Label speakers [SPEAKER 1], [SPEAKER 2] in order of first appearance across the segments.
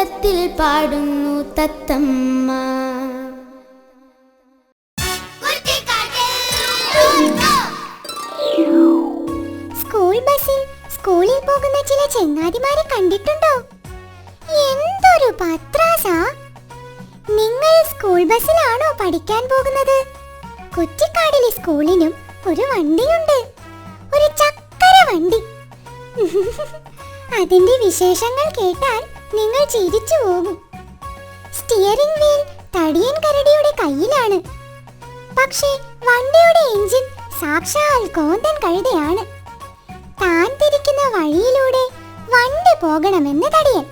[SPEAKER 1] സ്വരത്തിൽ പാടുന്നു തത്തമ്മ.
[SPEAKER 2] സ്കൂൾ ബസ്സിൽ സ്കൂളിൽ പോകുന്ന ചില ചെങ്ങാതിമാരെ കണ്ടിട്ടുണ്ടോ? എന്തൊരു പത്രാസാ! നിങ്ങൾ സ്കൂൾ ബസ്സിലാണോ പഠിക്കാൻ പോകുന്നത്? കുറ്റിക്കാടിലെ സ്കൂളിനും ഒരു വണ്ടിയുണ്ട്, ഒരു ചക്കര വണ്ടി. അതിന്റെ വിശേഷങ്ങൾ കേട്ടാൽ നിങ്ങൾ ചിരിച്ചു പോകും. സ്റ്റിയറിംഗ് വീൽ തടിയൻ കരടിയുടെ കയ്യിലാണ്. പക്ഷേ വണ്ടിയുടെ എഞ്ചിൻ സാക്ഷാൽ കോന്തൻ കഴുതയാണ്. താൻ തിരിക്കുന്ന വഴിയിലൂടെ വണ്ടി പോകണമെന്ന് തടിയൻ.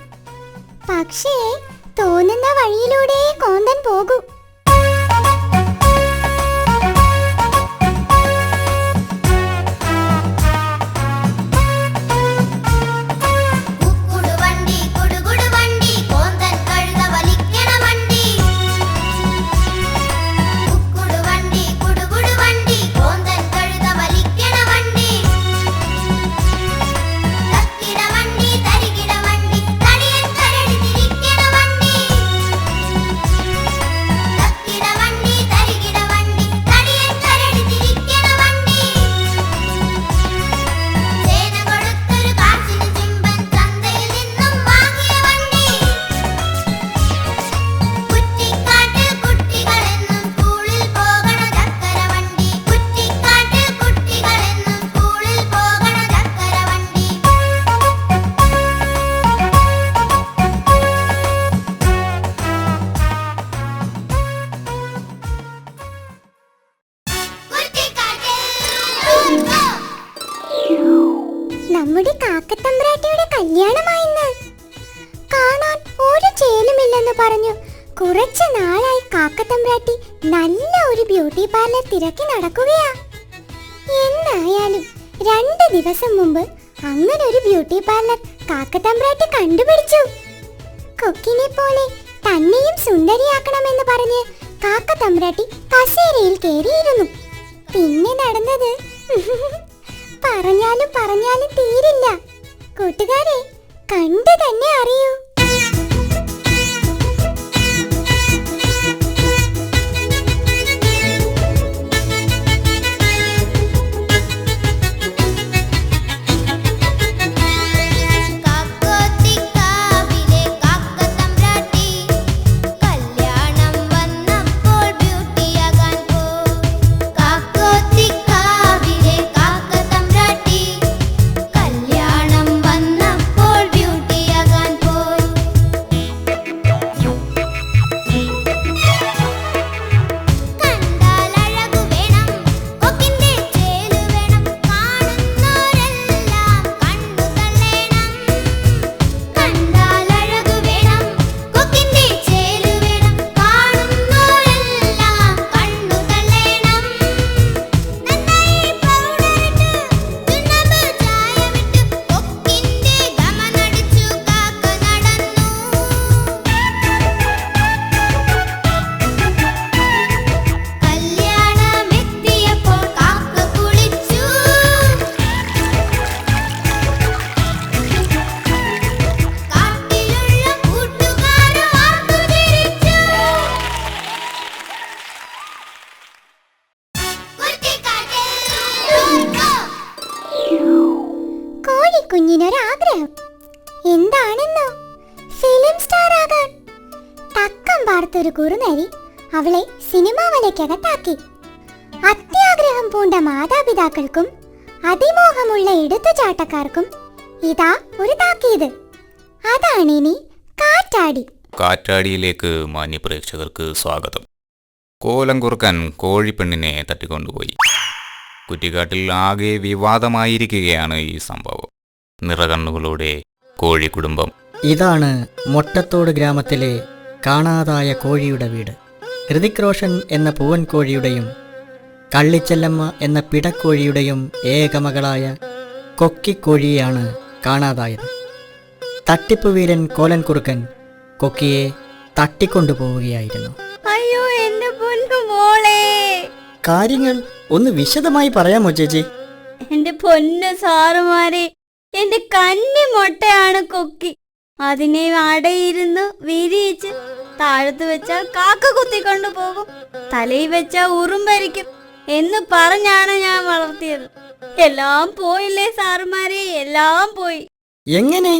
[SPEAKER 2] പക്ഷേ തോന്നുന്ന വഴിയിലൂടെ കോന്തൻ പോകൂ. നമ്മുടെ കാക്കത്തമ്പ്രാട്ടിയുടെ കല്യാണമായിന്ന്. കാണാൻ ഒരു ചേലുമില്ലെന്ന് പറഞ്ഞു കുറച്ച് നാളായി കാക്കത്തമ്പ്രാട്ടി നല്ല ഒരു ബ്യൂട്ടി പാർലർ തിരക്കി നടക്കുകയാ. എന്നായാലും 2 ദിവസം മുമ്പ് അങ്ങനെ ഒരു ബ്യൂട്ടി പാർലർ കാക്കത്തമ്പ്രാട്ടി കണ്ടുപിടിച്ചു. കൊക്കിനെ പോലെ തന്നെയും സുന്ദരിയാക്കണമെന്ന് പറഞ്ഞ് കാക്കത്തമ്പ്രാട്ടി കസേരയിൽ കയറിയിരുന്നു. പിന്നെ നടന്നത് പറഞ്ഞാലും തീരില്ല. കൂട്ടുകാരെ, കണ്ടു തന്നെ അറിയൂ. കുഞ്ഞിനൊരാഗ്രഹം എന്താണെന്നോ? ഫിലിം സ്റ്റാർ ആകാൻ. തക്കം പാർത്തൊരു കുറുനരി അവളെ സിനിമാ വലയ്ക്കകത്താക്കി. അത്യാഗ്രഹം പൂണ്ട മാതാപിതാക്കൾക്കും അതിമോഹമുള്ള എടുത്തുചാട്ടക്കാർക്കും ഇതാ ഒരു താക്കീത്. അതാണിനി കാറ്റാടി.
[SPEAKER 3] കാറ്റാടിയിലേക്ക് മാന്യപ്രേക്ഷകർക്ക് സ്വാഗതം. കോലം കുറുക്കൻ കോഴിപ്പെണ്ണിനെ തട്ടിക്കൊണ്ടുപോയി. കുറ്റിക്കാട്ടിൽ ആകെ വിവാദമായിരിക്കുകയാണ് ഈ സംഭവം. നിറകണ്ണുകളോടെ കോഴിക്കുടുംബം.
[SPEAKER 4] ഇതാണ് മൊട്ടത്തോട് ഗ്രാമത്തിലെ കാണാതായ കോഴിയുടെ വീട്. ഹൃതിക് റോഷൻ എന്ന പൂവൻ കോഴിയുടെയും കള്ളിച്ചെല്ലമ്മ എന്ന പിടക്കോഴിയുടെയും ഏകമകളായ കൊക്കിക്കോഴിയെയാണ് കാണാതായത്. തട്ടിപ്പ് വീരൻ കോലൻ കുറുക്കൻ കൊക്കിയെ തട്ടിക്കൊണ്ടുപോവുകയായിരുന്നു.
[SPEAKER 5] അയ്യോ എന്റെ പൊന്നു മോളെ,
[SPEAKER 4] കാര്യങ്ങൾ ഒന്ന് വിശദമായി പറയാമോ ചേച്ചി?
[SPEAKER 5] എന്റെ പൊന്നു സാറുമാരെ, എന്റെ കന്നി മൊട്ടയാണ് കൊക്കി. അതിനെ അടയിരുന്ന് വിരിയിച്ച് താഴത്ത് വെച്ചാൽ കാക്ക കുത്തിക്കൊണ്ടു പോകും, തലയിൽ വെച്ചാൽ ഉറുമ്പരിക്കും എന്ന് പറഞ്ഞാണ് ഞാൻ വളർത്തിയത്. എല്ലാം പോയില്ലേ സാറുമാരെ, എല്ലാം പോയി.
[SPEAKER 4] എങ്ങനെ?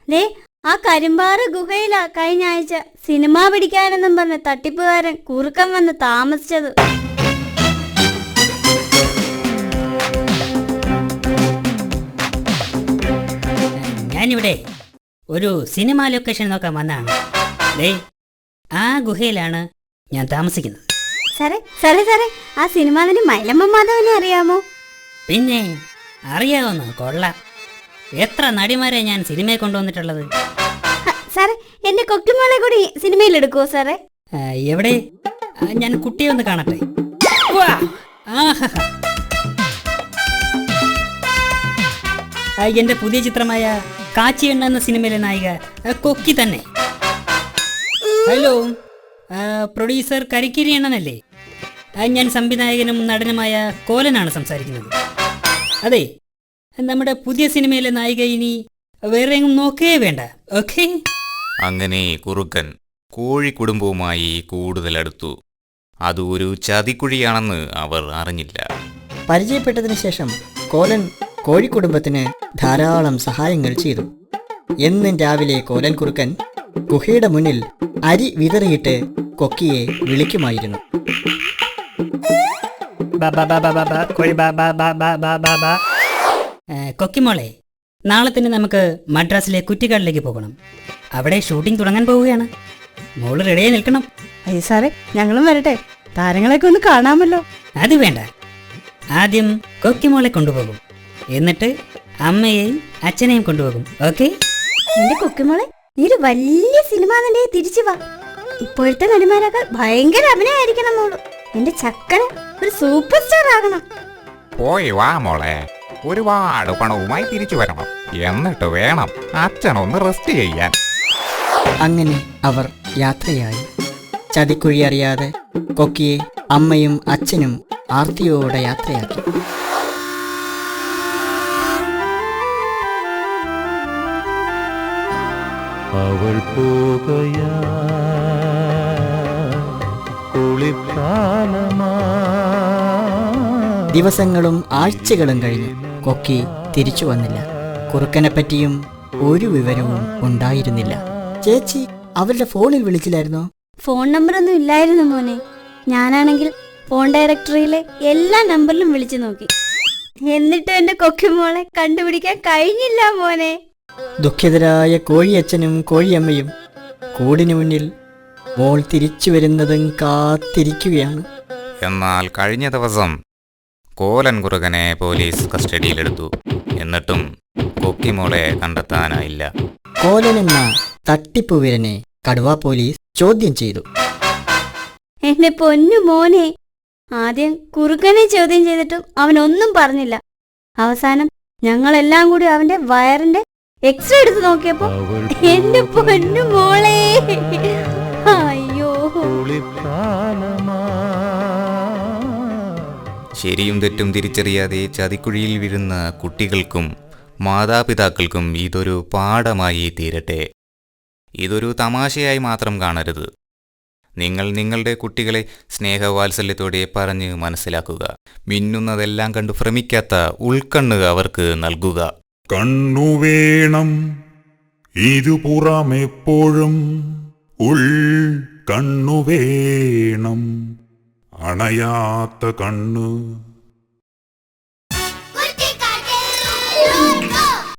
[SPEAKER 5] ദേ ആ കരിമ്പാറ ഗുഹയിലാ കഴിഞ്ഞ ആഴ്ച സിനിമ പിടിക്കാനെന്നും പറഞ്ഞ തട്ടിപ്പുകാരൻ കുറുക്കൻ വന്ന് താമസിച്ചത്.
[SPEAKER 6] ഞാനിവിടെ ഒരു സിനിമ ലൊക്കേഷൻ നോക്കാൻ വന്നതാണ്. ദേ ആ ഗുഹയിലാണ് ഞാൻ താമസിക്കുന്നത്.
[SPEAKER 5] സാറേ സാറേ സാറേ ആ സിനിമ നടി മൈലമ്മ മാധവനെ അറിയാമോ?
[SPEAKER 6] പിന്നെ അറിയാവുന്ന കൊള്ളാം. എത്ര നടിമാരെ ഞാൻ സിനിമയെ കൊണ്ടുവന്നിട്ടുള്ളത്.
[SPEAKER 5] സാറേ എന്റെ കൊക്കുമോളെ കൂടി സിനിമയിൽ എടുക്കുവോ സാറേ?
[SPEAKER 6] എവിടെ? ഞാൻ കുട്ടിയെ ഒന്ന് കാണട്ടെ. വാ! ആഹാ! എന്റെ പുതിയ ചിത്രമായ കാച്ചിയെണ്ണ എന്ന സിനിമയിലെ നായിക കൊക്കി തന്നെ. ഹലോ, പ്രൊഡ്യൂസർ കരിക്കിരി എണ്ണനല്ലേ? ഞാൻ സംവിധായകനും നടനുമായ കോലനാണ് സംസാരിക്കുന്നത്. അതെ, നമ്മുടെ പുതിയ സിനിമയിലെ നായിക ഇനി വേറെ എങ്ങും നോക്കേ വേണ്ട. ഓക്കെ?
[SPEAKER 3] അങ്ങനെ കുറുക്കൻ കോഴിക്കുടുംബവുമായി കൂടുതൽ അടുത്തു. അത് ഒരു ചതിക്കുഴിയാണെന്ന് അവർ അറിഞ്ഞില്ല.
[SPEAKER 4] പരിചയപ്പെട്ടതിന് ശേഷം കോലൻ കോഴിക്കുടുംബത്തിന് ധാരാളം സഹായങ്ങൾ ചെയ്തു. എന്നും രാവിലെ കോലൻ കുറുക്കൻ ഗുഹയുടെ മുന്നിൽ അരി വിതറിയിട്ട് കൊക്കിയെ വിളിക്കുമായിരുന്നു.
[SPEAKER 6] കൊക്കിമോളെ, നാളെ തന്നെ നമുക്ക് മദ്രാസിലെ കുറ്റിക്കാടിലേക്ക് പോകണം. അവിടെ ഷൂട്ടിംഗ് തുടങ്ങാൻ പോവുകയാണ്. മോള് റെഡിയായി നിൽക്കണം.
[SPEAKER 7] അയ്യോ സാറേ, ഞങ്ങളും വരട്ടെ, താരങ്ങളെയൊക്കെ ഒന്ന് കാണാമല്ലോ.
[SPEAKER 6] അത് വേണ്ട, ആദ്യം കൊക്കിമോളെ കൊണ്ടുപോകും, എന്നിട്ട് അമ്മയെയും അച്ഛനെയും കൊണ്ടുപോകും. ഓക്കെ?
[SPEAKER 5] എന്റെ കൊക്കുമോളെ, നീ ഒരു വലിയ സിനിമ നടിയെ തിരിച്ചു വാ. ഇപ്പോഴത്തെ നടിമാരൊക്കെ ഭയങ്കര അഭിനയായിരിക്കണം മോള്. എന്റെ ചക്കന് ഒരു സൂപ്പർ സ്റ്റാർ ആകണം.
[SPEAKER 3] പോയി വാ മോളെ, ഒരുപാട് പണവുമായി തിരിച്ചു വരണം. എന്നിട്ട് വേണം അച്ഛനൊന്ന് റെസ്റ്റ് ചെയ്യാൻ.
[SPEAKER 4] അങ്ങനെ അവർ യാത്രയായി. ചതിക്കുഴി അറിയാതെ കൊക്കിയെ അമ്മയും അച്ഛനും ആർത്തിയോടെ യാത്രയാക്കി.
[SPEAKER 8] അവൾ പോകയാ
[SPEAKER 4] ദിവസങ്ങളും ആഴ്ചകളും കഴിഞ്ഞു. കൊക്കി തിരിച്ചു വന്നില്ല. കുറുക്കനെപ്പറ്റിയും ഒരു വിവരവും ഉണ്ടായിരുന്നില്ല. ചേച്ചി അവരുടെ ഫോണിൽ വിളിച്ചില്ലായിരുന്നോ?
[SPEAKER 5] ഫോൺ നമ്പറൊന്നും ഇല്ലായിരുന്നു മോനെ. ഞാനാണെങ്കിൽ ഫോൺ ഡയറക്ടറിയിലെ എല്ലാ നമ്പറിലും വിളിച്ചു നോക്കി. എന്നിട്ടും എന്റെ കൊക്കുമോളെ കണ്ടുപിടിക്കാൻ കഴിഞ്ഞില്ല മോനെ.
[SPEAKER 4] ദുഃഖിതരായ കോഴിയച്ഛനും കോഴിയമ്മയും കൂടിനു മുന്നിൽ മോൾ തിരിച്ചു വരുന്നതും കാത്തിരിക്കുകയാണ്.
[SPEAKER 3] എന്നാൽ കഴിഞ്ഞ ദിവസം കോലൻ കുറുകനെ പോലീസ് കസ്റ്റഡിയിലെടുത്തു. എന്നിട്ടും കൊക്കിമോളെ കണ്ടെത്താനായില്ല.
[SPEAKER 4] കോലൻ എന്ന തട്ടിപ്പുവീരനെ കടുവ പോലീസ് ചോദ്യം ചെയ്തു.
[SPEAKER 5] എന്റെ പൊന്നു മോനെ, ആദ്യം കുറുക്കനെ ചോദ്യം ചെയ്തിട്ടും അവനൊന്നും പറഞ്ഞില്ല. അവസാനം ഞങ്ങളെല്ലാം കൂടി അവന്റെ വയറിന്റെ എക്സ്റേ എടുത്ത് നോക്കിയപ്പോ എന്റെ പൊന്നു മോളെ, അയ്യോ.
[SPEAKER 3] ശരിയും തെറ്റും തിരിച്ചറിയാതെ ചതിക്കുഴിയിൽ വീഴുന്ന കുട്ടികൾക്കും മാതാപിതാക്കൾക്കും ഇതൊരു പാഠമായി തീരട്ടെ. ഇതൊരു തമാശയായി മാത്രം കാണരുത്. നിങ്ങൾ നിങ്ങളുടെ കുട്ടികളെ സ്നേഹവാത്സല്യത്തോടെ പറഞ്ഞ് മനസ്സിലാക്കുക. മിന്നുന്നതെല്ലാം കണ്ടു ഭ്രമിക്കാത്ത ഉൾക്കണ്ണ് അവർക്ക് നൽകുക.
[SPEAKER 8] കണ്ണുവേണം ഇരുപുറമെപ്പോഴും, ഉൾ കണ്ണുവേണം അണയാത്ത കണ്ണ്.